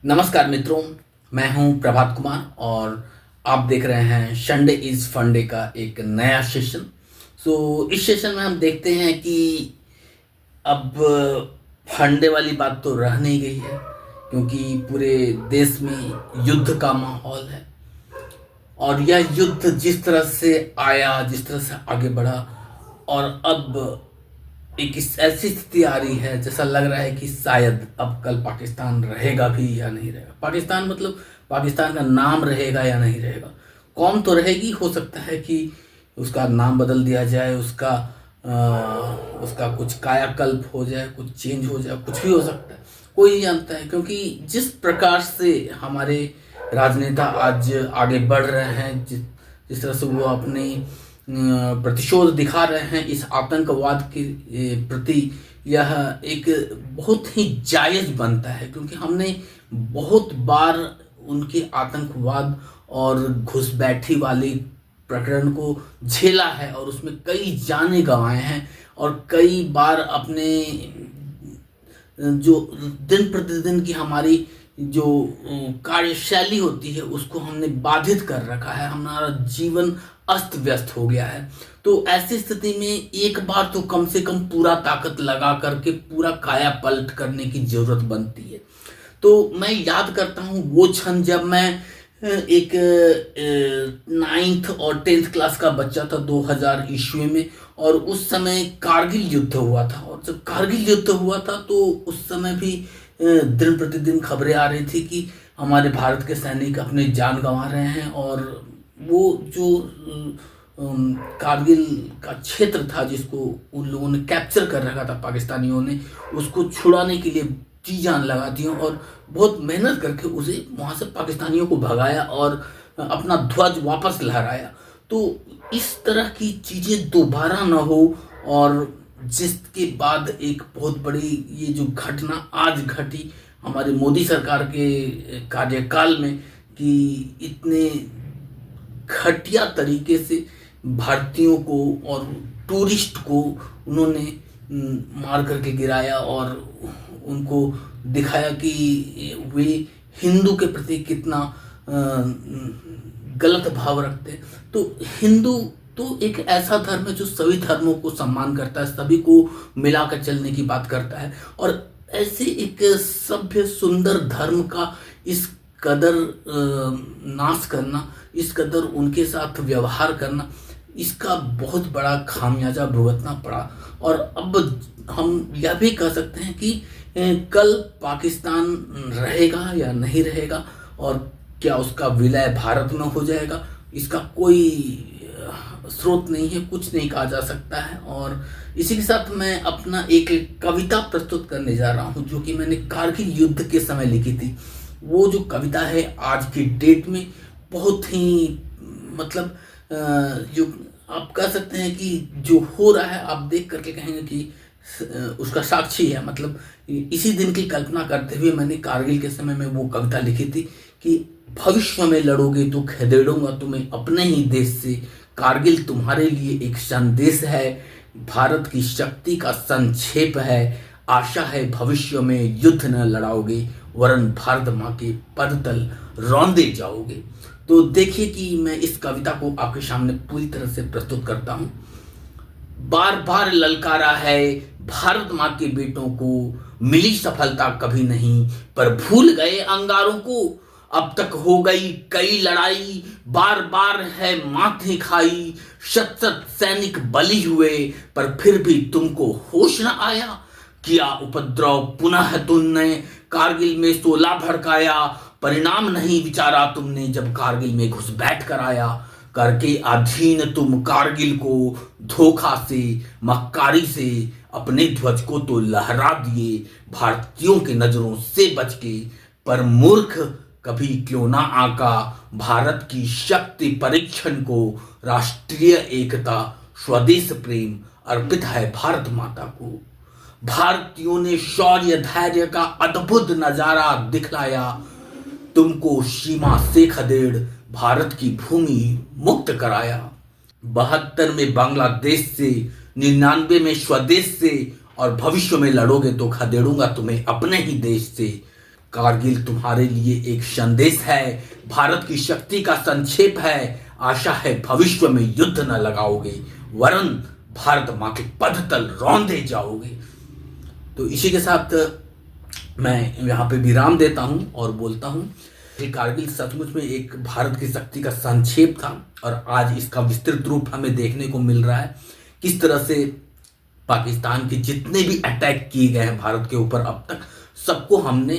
नमस्कार मित्रों, मैं हूं प्रभात कुमार और आप देख रहे हैं संडे इज फंडे का एक नया सेशन। इस सेशन में हम देखते हैं कि अब फंडे वाली बात तो रह नहीं गई है, क्योंकि पूरे देश में युद्ध का माहौल है। और यह युद्ध जिस तरह से आया, जिस तरह से आगे बढ़ा, और अब एक ऐसी स्थिति आ रही है जैसा लग रहा है कि शायद अब कल पाकिस्तान रहेगा भी या नहीं रहेगा। पाकिस्तान मतलब पाकिस्तान का नाम रहेगा या नहीं रहेगा। कौम तो रहेगी, हो सकता है कि उसका नाम बदल दिया जाए, उसका कुछ कायाकल्प हो जाए, कुछ चेंज हो जाए, कुछ भी हो सकता है, कोई नहीं जानता है। क्योंकि जिस प्रकार से हमारे राजनेता आज आगे बढ़ रहे हैं, जिस तरह से वो अपने प्रतिशोध दिखा रहे हैं इस आतंकवाद के प्रति, यह एक बहुत ही जायज़ बनता है। क्योंकि हमने बहुत बार उनके आतंकवाद और घुसपैठी वाले प्रकरण को झेला है और उसमें कई जानें गंवाए हैं, और कई बार अपने जो दिन प्रतिदिन की हमारी जो कार्यशैली होती है उसको हमने बाधित कर रखा है। हमारा जीवन अस्त व्यस्त हो गया है। तो ऐसी स्थिति में एक बार तो कम से कम पूरा ताकत लगा करके पूरा काया पलट करने की जरूरत बनती है। तो मैं याद करता हूँ वो क्षण जब मैं एक 9th और 10th क्लास का बच्चा था 2000 ईस्वी में, और उस समय कारगिल युद्ध हुआ था। और जब कारगिल युद्ध हुआ था तो उस समय भी दिन प्रतिदिन खबरें आ रही थी कि हमारे भारत के सैनिक अपनी जान गंवा रहे हैं। और वो जो कारगिल का क्षेत्र था जिसको उन लोगों ने कैप्चर कर रखा था पाकिस्तानियों ने, उसको छुड़ाने के लिए जी जान लगा दी और बहुत मेहनत करके उसे वहाँ से पाकिस्तानियों को भगाया और अपना ध्वज वापस लहराया। तो इस तरह की चीज़ें दोबारा न हो, और जिसके बाद एक बहुत बड़ी ये जो घटना आज घटी हमारे मोदी सरकार के कार्यकाल में, कि इतने घटिया तरीके से भारतीयों को और टूरिस्ट को उन्होंने मार करके गिराया और उनको दिखाया कि वे हिंदू के प्रति कितना गलत भाव रखते हैं। तो हिंदू तो एक ऐसा धर्म है जो सभी धर्मों को सम्मान करता है, सभी को मिलाकर चलने की बात करता है। और ऐसे एक सभ्य सुंदर धर्म का इस कदर नाश करना, इस कदर उनके साथ व्यवहार करना, इसका बहुत बड़ा खामियाजा भुगतना पड़ा। और अब हम यह भी कह सकते हैं कि कल पाकिस्तान रहेगा या नहीं रहेगा, और क्या उसका विलय भारत में हो जाएगा, इसका कोई स्रोत नहीं है, कुछ नहीं कहा जा सकता है। और इसी के साथ मैं अपना एक कविता प्रस्तुत करने जा रहा हूँ जो कि मैंने कारगिल युद्ध के समय लिखी थी। वो जो कविता है आज की डेट में बहुत ही मतलब जो आप कह सकते हैं कि जो हो रहा है आप देख करके कहेंगे कि उसका साक्षी है। मतलब इसी दिन की कल्पना करते हुए मैंने कारगिल के समय में वो कविता लिखी थी कि भविष्य में लड़ोगे तो खदेड़ूंगा तुम्हें अपने ही देश से, कारगिल तुम्हारे लिए एक संदेश है, भारत की शक्ति का संक्षेप है, आशा है भविष्य में युद्ध न लड़ाओगे, वरन भारत माँ के पद तल रौंदे जाओगे। तो देखिए कि मैं इस कविता को आपके सामने पूरी तरह से प्रस्तुत करता हूँ। बार बार ललकारा है भारत माँ के बेटों को, मिली सफलता कभी नहीं पर भूल गए अंगारों को। अब तक हो गई कई लड़ाई, बार बार है माथे खाई, शत शत सैनिक बलि हुए पर फिर भी तुमको होश न आया। किया उपद्रव पुनः तुमने कारगिल में शोला भड़काया, परिणाम नहीं विचारा तुमने जब कारगिल में घुसपैठ कर आया। करके अधीन तुम कारगिल को धोखा से मक्कारी से, अपने ध्वज को तो लहरा दिए भारतीयों के नजरों से बच के। पर मूर्ख कभी क्यों ना आका भारत की शक्ति परीक्षण को, राष्ट्रीय एकता स्वदेश प्रेम अर्पित है भारत माता को। भारतीयों ने शौर्य धैर्य का अद्भुत नजारा दिखलाया, तुमको सीमा से खदेड़ भारत की भूमि मुक्त कराया। 72 में बांग्लादेश से, 99 में स्वदेश से, और भविष्य में लड़ोगे तो खदेड़ूंगा तुम्हें अपने ही देश से। कारगिल तुम्हारे लिए एक संदेश है, भारत की शक्ति का संक्षेप है। आशा है भविष्य में युद्ध न लगाओगे, वरन भारत मां के पद तल रौंदे जाओगे। तो इसी के साथ मैं यहाँ पे विराम देता हूँ और बोलता हूँ कि कारगिल सचमुच में एक भारत की शक्ति का संक्षेप था और आज इसका विस्तृत रूप हमें देखने को मिल रहा है। किस तरह से पाकिस्तान के जितने भी अटैक किए गए हैं भारत के ऊपर अब तक, सबको हमने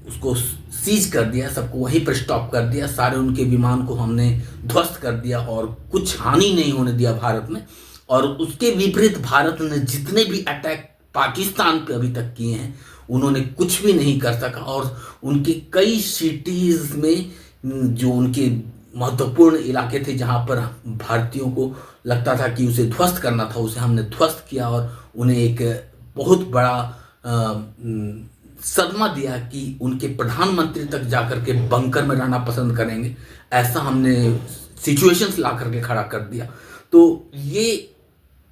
उसको सीज कर दिया, सबको वहीं पर स्टॉप कर दिया, सारे उनके विमान को हमने ध्वस्त कर दिया और कुछ हानि नहीं होने दिया भारत में। और उसके विपरीत भारत ने जितने भी अटैक पाकिस्तान पे अभी तक किए हैं उन्होंने कुछ भी नहीं कर सका। और उनकी कई सिटीज़ में जो उनके महत्वपूर्ण इलाके थे जहाँ पर भारतीयों को लगता था कि उसे ध्वस्त करना था, उसे हमने ध्वस्त किया और उन्हें एक बहुत बड़ा सदमा दिया कि उनके प्रधानमंत्री तक जाकर के बंकर में रहना पसंद करेंगे। ऐसा हमने सिचुएशंस ला करके खड़ा कर दिया। तो ये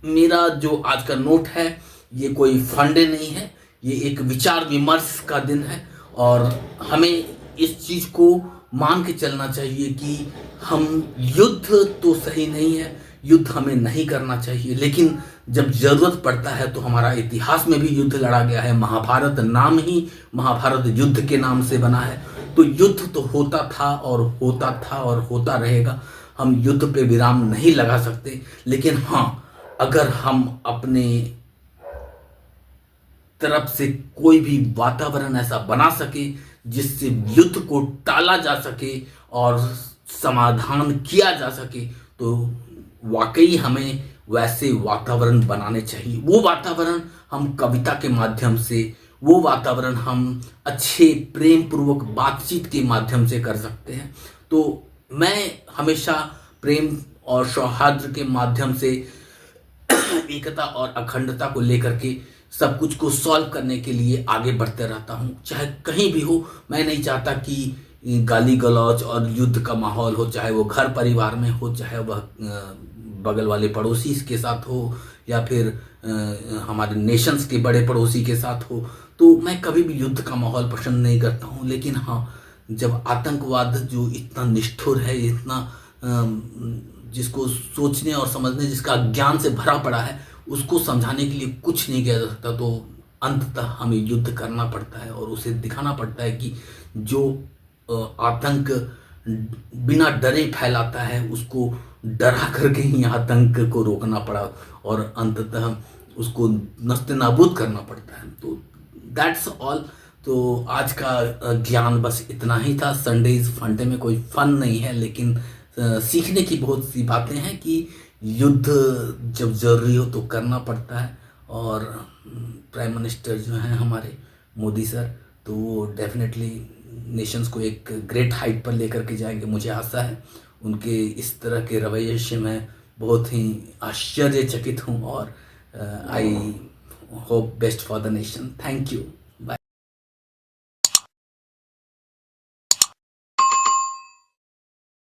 मेरा जो आज का नोट है ये कोई फंडे नहीं है, ये एक विचार विमर्श का दिन है और हमें इस चीज़ को मान के चलना चाहिए कि हम युद्ध तो सही नहीं है, युद्ध हमें नहीं करना चाहिए, लेकिन जब जरूरत पड़ता है तो हमारा इतिहास में भी युद्ध लड़ा गया है। महाभारत नाम ही महाभारत युद्ध के नाम से बना है। तो युद्ध तो होता था और होता रहेगा। हम युद्ध पे विराम नहीं लगा सकते, लेकिन हाँ, अगर हम अपने तरफ से कोई भी वातावरण ऐसा बना सके जिससे युद्ध को टाला जा सके और समाधान किया जा सके, तो वाकई हमें वैसे वातावरण बनाने चाहिए। वो वातावरण हम कविता के माध्यम से, वो वातावरण हम अच्छे प्रेम पूर्वक बातचीत के माध्यम से कर सकते हैं। तो मैं हमेशा प्रेम और सौहार्द के माध्यम से एकता और अखंडता को लेकर के सब कुछ को सॉल्व करने के लिए आगे बढ़ते रहता हूँ, चाहे कहीं भी हो। मैं नहीं चाहता कि गाली गलौज और युद्ध का माहौल हो, चाहे वो घर परिवार में हो, चाहे वह बगल वाले पड़ोसी के साथ हो या फिर हमारे नेशंस के बड़े पड़ोसी के साथ हो। तो मैं कभी भी युद्ध का माहौल पसंद नहीं करता हूँ। लेकिन हाँ, जब आतंकवाद जो इतना निष्ठुर है, इतना जिसको सोचने और समझने, जिसका ज्ञान से भरा पड़ा है, उसको समझाने के लिए कुछ नहीं किया जा सकता, तो अंततः हमें युद्ध करना पड़ता है और उसे दिखाना पड़ता है कि जो आतंक बिना डरे फैलाता है उसको डरा करके ही आतंक को रोकना पड़ा और अंततः उसको नस्ते नाबूद करना पड़ता है। तो दैट्स ऑल। तो आज का ज्ञान बस इतना ही था। संडेज फंडे में कोई फन नहीं है, लेकिन सीखने की बहुत सी बातें हैं कि युद्ध जब ज़रूरी हो तो करना पड़ता है। और प्राइम मिनिस्टर जो हैं हमारे मोदी सर, तो वो डेफिनेटली नेशंस को एक ग्रेट हाइट पर लेकर के जाएंगे, मुझे आशा है। उनके इस तरह के रवैये से मैं बहुत ही आश्चर्यचकित हूँ और I hope best for the nation. Thank you.